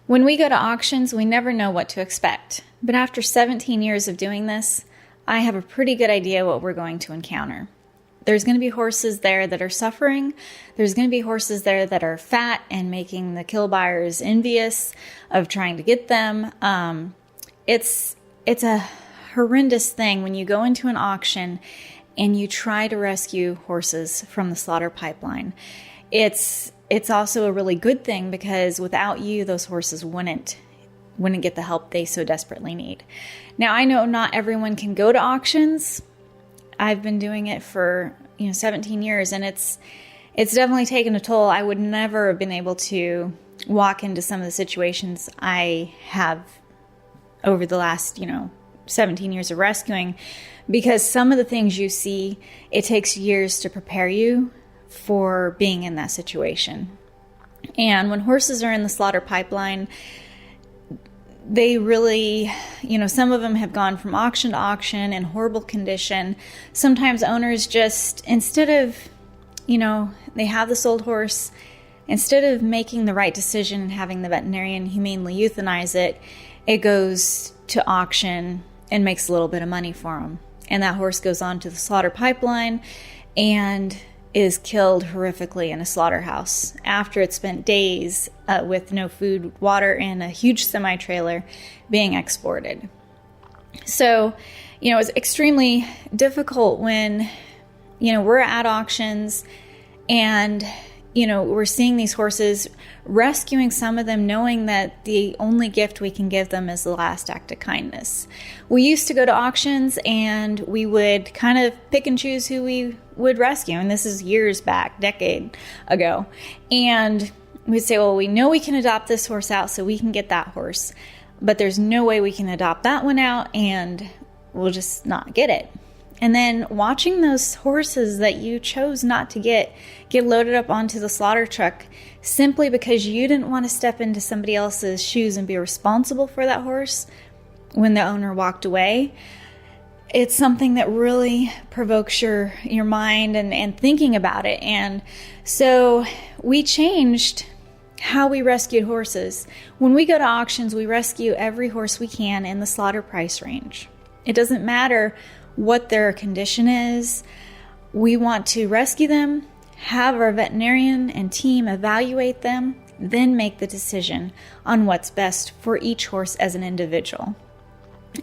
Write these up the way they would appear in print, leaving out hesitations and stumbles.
When we go to auctions, we never know what to expect. But after 17 years of doing this, I have a pretty good idea what we're going to encounter. There's going to be horses there that are suffering. There's going to be horses there that are fat and making the kill buyers envious of trying to get them. It's a horrendous thing when you go into an auction and you try to rescue horses from the slaughter pipeline. It's also a really good thing because without you, those horses wouldn't get the help they so desperately need. Now, I know not everyone can go to auctions. I've been doing it for 17 years, and it's definitely taken a toll. I would never have been able to walk into some of the situations I have over the last 17 years of rescuing, because some of the things you see, it takes years to prepare you for being in that situation. And when horses are in the slaughter pipeline, they really, some of them have gone from auction to auction in horrible condition. Sometimes owners just, instead of, they have this old horse, instead of making the right decision and having the veterinarian humanely euthanize it, it goes to auction and makes a little bit of money for them. And that horse goes on to the slaughter pipeline and is killed horrifically in a slaughterhouse after it spent days with no food, water, and a huge semi-trailer being exported. So, it's extremely difficult when, we're at auctions and, we're seeing these horses, rescuing some of them, knowing that the only gift we can give them is the last act of kindness. We used to go to auctions and we would kind of pick and choose who we would rescue. And this is years back, decade ago. And we'd say, well, we know we can adopt this horse out so we can get that horse, but there's no way we can adopt that one out, and we'll just not get it. And then watching those horses that you chose not to get loaded up onto the slaughter truck simply because you didn't want to step into somebody else's shoes and be responsible for that horse when the owner walked away, it's something that really provokes your mind and thinking about it. And so we changed how we rescued horses. When we go to auctions, we rescue every horse we can in the slaughter price range. It doesn't matter what their condition is. We want to rescue them, have our veterinarian and team evaluate them, then make the decision on what's best for each horse as an individual.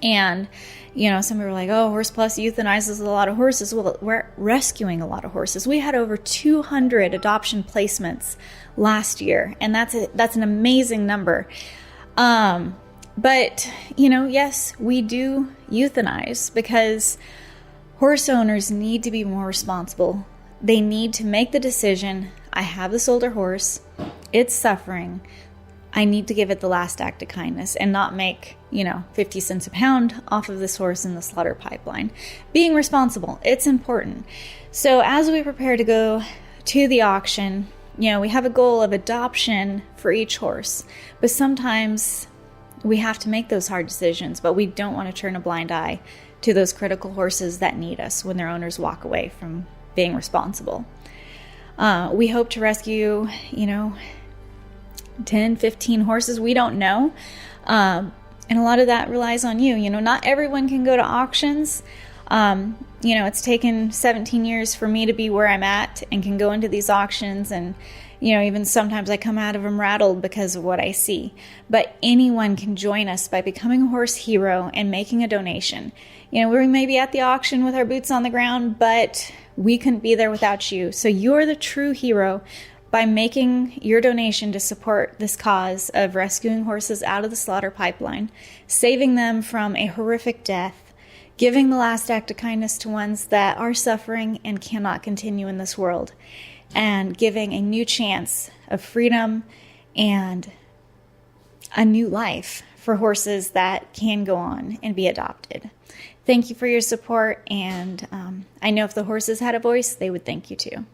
And, some people are like, oh, Horse Plus euthanizes a lot of horses. Well, we're rescuing a lot of horses. We had over 200 adoption placements last year, and that's an amazing number. But, yes, we do euthanize because horse owners need to be more responsible. They need to make the decision, I have this older horse, it's suffering, I need to give it the last act of kindness and not make, 50 cents a pound off of this horse in the slaughter pipeline. Being responsible, it's important. So as we prepare to go to the auction, we have a goal of adoption for each horse, but sometimes we have to make those hard decisions, but we don't want to turn a blind eye to those critical horses that need us when their owners walk away from being responsible. We hope to rescue, 10, 15 horses. We don't know. And a lot of that relies on you. Not everyone can go to auctions. It's taken 17 years for me to be where I'm at and can go into these auctions, and even sometimes I come out of them rattled because of what I see. But anyone can join us by becoming a horse hero and making a donation. We may be at the auction with our boots on the ground, but we couldn't be there without you. So you're the true hero by making your donation to support this cause of rescuing horses out of the slaughter pipeline, saving them from a horrific death, giving the last act of kindness to ones that are suffering and cannot continue in this world, and giving a new chance of freedom and a new life for horses that can go on and be adopted. Thank you for your support, and I know if the horses had a voice, they would thank you too.